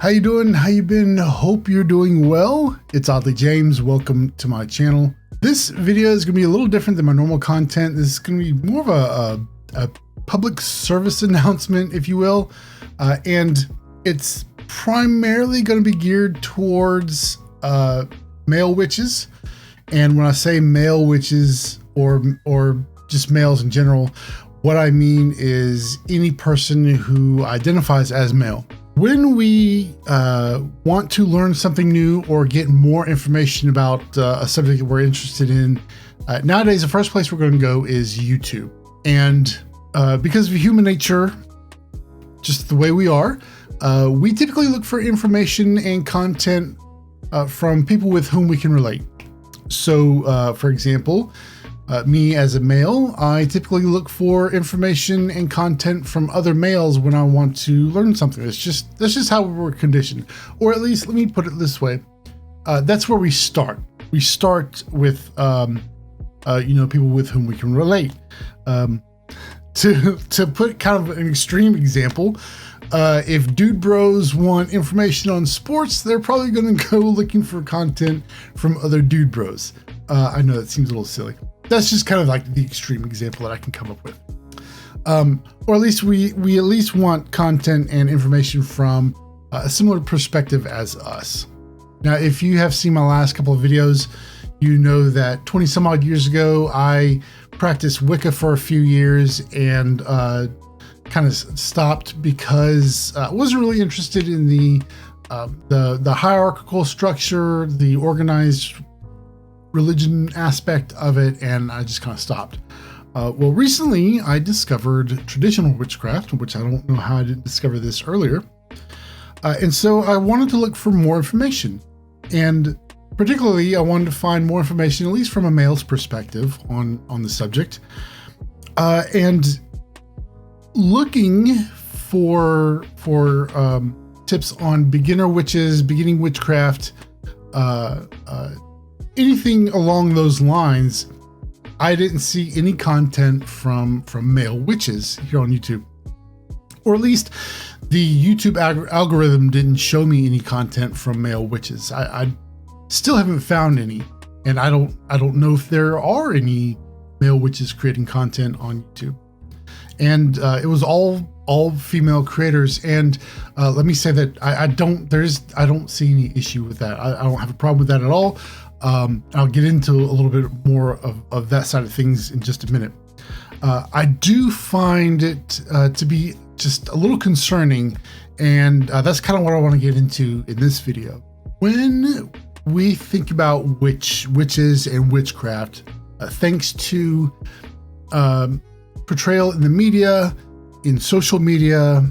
How you doing? How you been? Hope you're doing well. It's Oddly James. Welcome to my channel. This video is going to be a little different than my normal content. This is going to be more of a public service announcement, if you will. And it's primarily going to be geared towards male witches. And when I say male witches or just males in general, what I mean is any person who identifies as male. When we want to learn something new or get more information about a subject that we're interested in, nowadays the first place we're going to go is YouTube. And because of human nature, just the way we are, we typically look for information and content from people with whom we can relate. So, for example, me as a male, I typically look for information and content from other males when I want to learn something. That's just how we're conditioned. Or at least, let me put it this way. That's where we start. We start with, people with whom we can relate. To put kind of an extreme example, if dude bros want information on sports, they're probably going to go looking for content from other dude bros. I know that seems a little silly. That's just kind of like the extreme example that I can come up with. Or at least we at least want content and information from a similar perspective as us. Now, if you have seen my last couple of videos, you know that 20 some odd years ago, I practiced Wicca for a few years and kind of stopped because I wasn't really interested in the hierarchical structure, the organized religion aspect of it, and I just kind of stopped. Well, recently I discovered traditional witchcraft, which I don't know how I didn't discover this earlier. And so I wanted to look for more information. And particularly, I wanted to find more information, at least from a male's perspective on the subject. And looking for tips on beginner witches, beginning witchcraft, anything along those lines, I didn't see any content from male witches here on YouTube. Or at least the YouTube algorithm didn't show me any content from male witches. I still haven't found any, and I don't know if there are any male witches creating content on YouTube. And it was all female creators. And let me say that I don't see any issue with that. I don't have a problem with that at all. I'll get into a little bit more of that side of things in just a minute. I do find it to be just a little concerning, and that's kind of what I want to get into in this video. When we think about witches and witchcraft, thanks to portrayal in the media, in social media,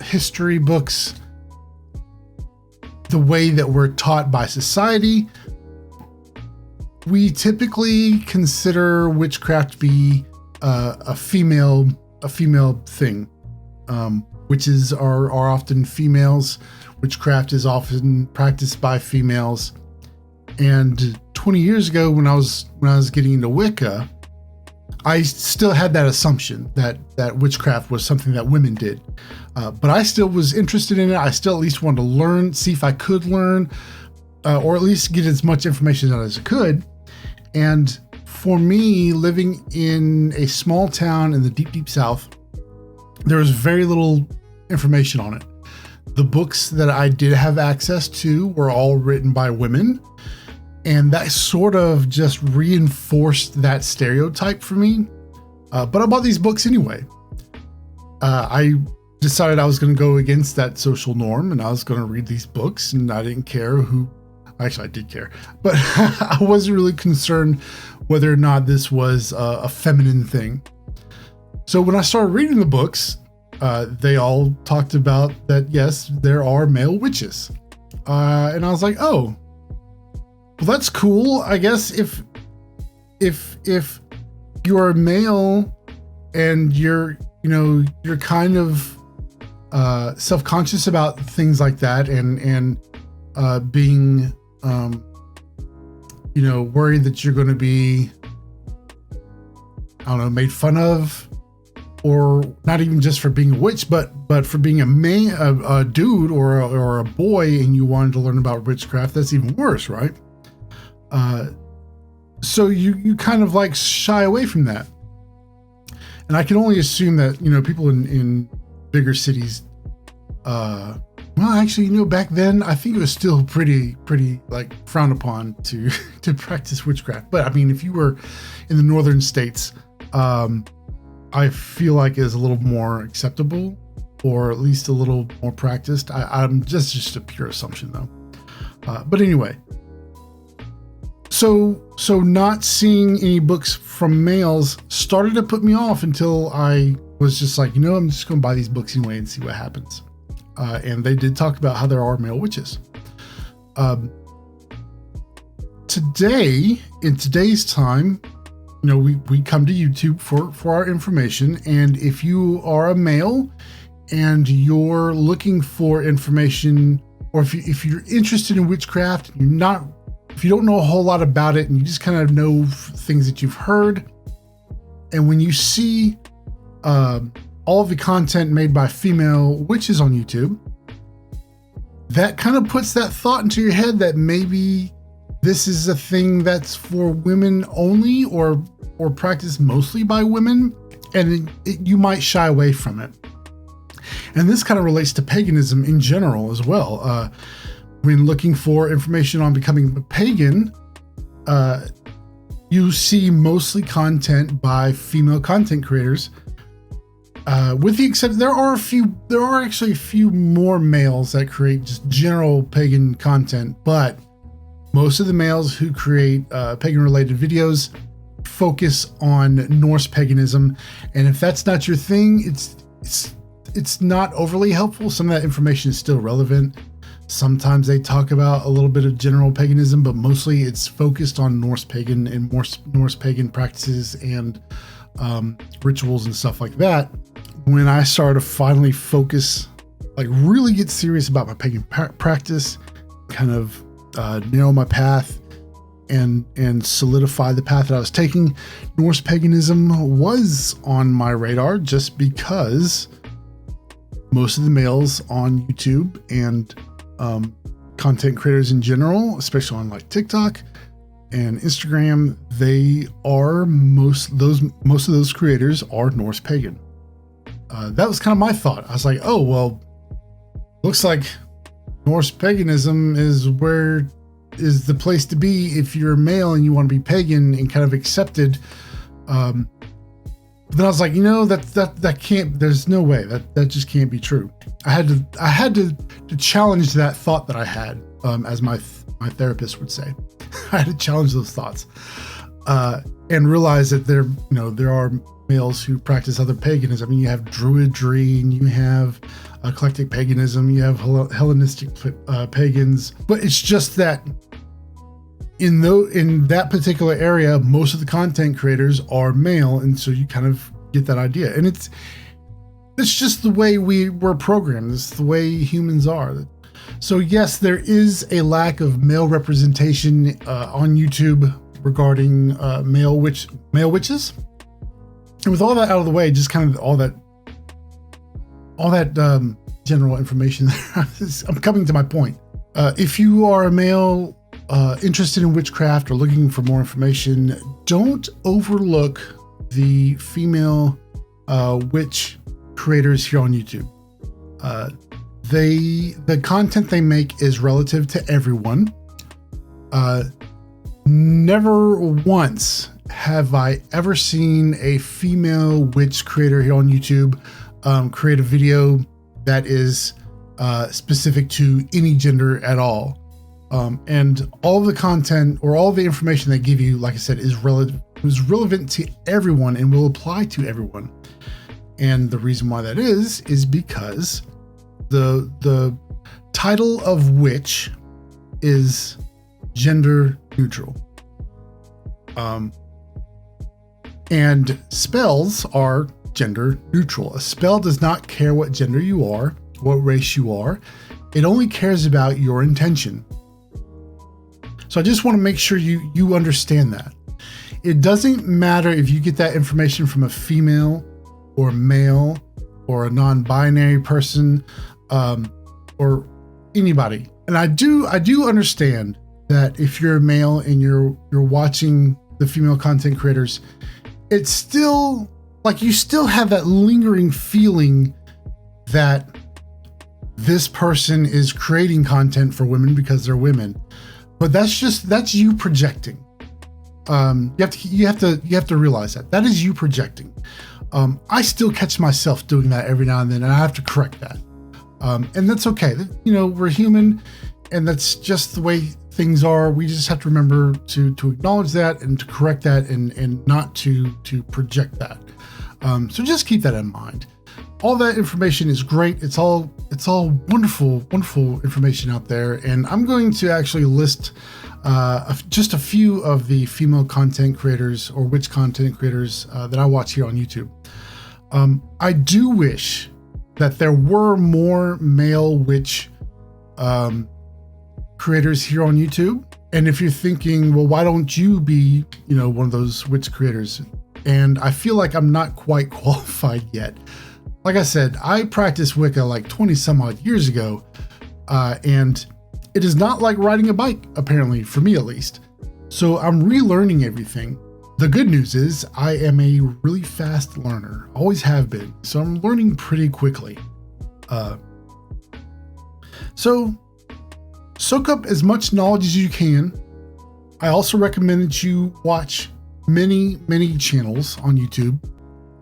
history books, the way that we're taught by society, we typically consider witchcraft to be a female thing. Witches are often females. Witchcraft is often practiced by females. And 20 years ago, when I was getting into Wicca, I still had that assumption that witchcraft was something that women did. But I still was interested in it. I still at least wanted to learn, see if I could learn, or at least get as much information as I could. And for me, living in a small town in the deep, deep South, there was very little information on it. The books that I did have access to were all written by women. And that sort of just reinforced that stereotype for me. But I bought these books anyway. I decided I was going to go against that social norm, and I was going to read these books, and I didn't care who. Actually, I did care, but I wasn't really concerned whether or not this was a feminine thing. So when I started reading the books, they all talked about that, yes, there are male witches. And I was like, oh, well, that's cool. I guess if you're a male and you're kind of self-conscious about things like that, and being worried that you're going to be, I don't know, made fun of or not even just for being a witch, but for being a dude or a boy, and you wanted to learn about witchcraft, that's even worse, right? So you kind of like shy away from that. And I can only assume that, people in bigger cities, well, actually, back then, I think it was still pretty like frowned upon to practice witchcraft. But I mean, if you were in the northern states, I feel like is a little more acceptable, or at least a little more practiced. I'm just a pure assumption though. But anyway, so not seeing any books from males started to put me off until I was just like, I'm just going to buy these books anyway and see what happens. And they did talk about how there are male witches. Today, in today's time, we come to YouTube for our information. And if you are a male and you're looking for information, or if you're interested in witchcraft, if you don't know a whole lot about it and you just kind of know things that you've heard, and when you see all of the content made by female witches on YouTube, that kind of puts that thought into your head that maybe this is a thing that's for women only, or practiced mostly by women, and you might shy away from it. And this kind of relates to paganism in general as well. When looking for information on becoming a pagan, you see mostly content by female content creators. With the exception, there are actually a few more males that create just general pagan content, but most of the males who create pagan-related videos focus on Norse paganism, and if that's not your thing, it's not overly helpful. Some of that information is still relevant. Sometimes they talk about a little bit of general paganism, but mostly it's focused on Norse pagan and Norse pagan practices and rituals and stuff like that. When I started to finally focus, like really get serious about my pagan practice, kind of narrow my path and solidify the path that I was taking, Norse paganism was on my radar, just because most of the males on YouTube and content creators in general, especially on like TikTok and Instagram, most of those creators are Norse pagan. That was kind of my thought. I was like, oh, well, looks like Norse paganism is the place to be if you're a male and you want to be pagan and kind of accepted. But then I was like, that can't, there's no way that just can't be true. I had to challenge that thought that I had, as my therapist would say. I had to challenge those thoughts, and realize that there are males who practice other paganism. I mean, you have Druidry, and you have eclectic paganism, you have Hellenistic pagans, but it's just that in that particular area, most of the content creators are male, and so you kind of get that idea. And it's just the way we're programmed. It's the way humans are. So yes, there is a lack of male representation on YouTube regarding male witches. And with all that out of the way, just kind of all that general information, I'm coming to my point. If you are a male interested in witchcraft or looking for more information, don't overlook the female witch creators here on YouTube. The content they make is relative to everyone. Never once have I ever seen a female witch creator here on YouTube create a video that is specific to any gender at all. And all of the content or all the information they give you, like I said, is relevant to everyone and will apply to everyone. And the reason why that is because the title of witch is gender neutral. And spells are gender neutral. A spell does not care what gender you are, what race you are. It only cares about your intention. So I just want to make sure you understand that. It doesn't matter if you get that information from a female or male or a non-binary person, or anybody. And I do understand that if you're a male and you're watching the female content creators, it's still like you still have that lingering feeling that this person is creating content for women because they're women. But that's you projecting. You have to realize that is you projecting. I still catch myself doing that every now and then, and I have to correct that. And that's okay. You know, we're human, and that's just the way things are. We just have to remember to acknowledge that and to correct that, and not to project that. So just keep that in mind. All that information is great. It's all wonderful information out there. And I'm going to actually list just a few of the female content creators or witch content creators that I watch here on YouTube. I do wish that there were more male witch creators here on YouTube. And if you're thinking, well, why don't you be, one of those witch creators? And I feel like I'm not quite qualified yet. Like I said, I practiced Wicca like 20 some odd years ago, and it is not like riding a bike, apparently, for me at least. So I'm relearning everything. The good news is I am a really fast learner, always have been, so I'm learning pretty quickly. So soak up as much knowledge as you can. I also recommend that you watch many channels on YouTube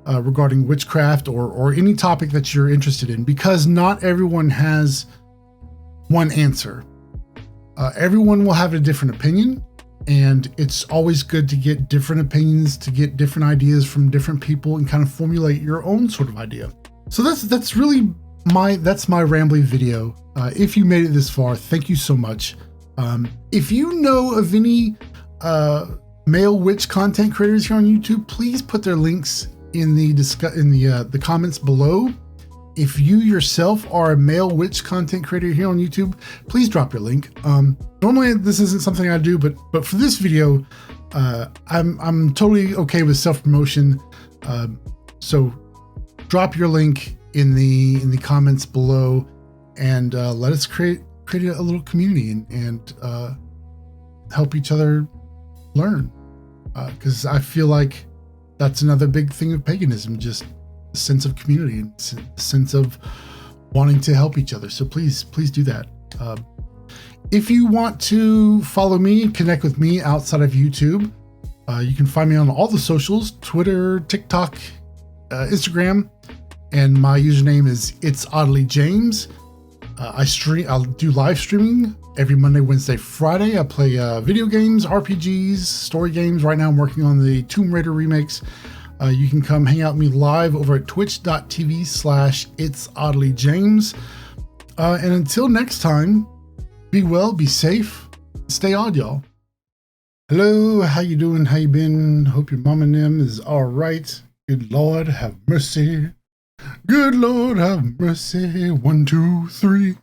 regarding witchcraft or any topic that you're interested in, because not everyone has one answer. Everyone will have a different opinion, and it's always good to get different opinions, to get different ideas from different people and kind of formulate your own sort of idea. So that's really my rambly video. If you made it this far, thank you so much. If you know of any male witch content creators here on YouTube, please put their links in the comments below. If you yourself are a male witch content creator here on YouTube, please drop your link. Normally this isn't something I do, but for this video, I'm totally okay with self-promotion. So drop your link in the comments below, and let us create a little community and help each other learn. Because I feel like that's another big thing of paganism, just a sense of community and a sense of wanting to help each other. So please do that. If you want to follow me, connect with me outside of YouTube, you can find me on all the socials: Twitter, TikTok, Instagram, and my username is It's Oddly James. I'll do live streaming every Monday, Wednesday, Friday. I play video games, RPGs, story games. Right now I'm working on the Tomb Raider remakes. You can come hang out with me live over at twitch.tv/itsoddlyjames. And until next time, be well, be safe, stay odd, y'all. Hello, how you doing? How you been? Hope your mom and them is all right. Good Lord, have mercy. Good Lord, have mercy. 1, 2, 3.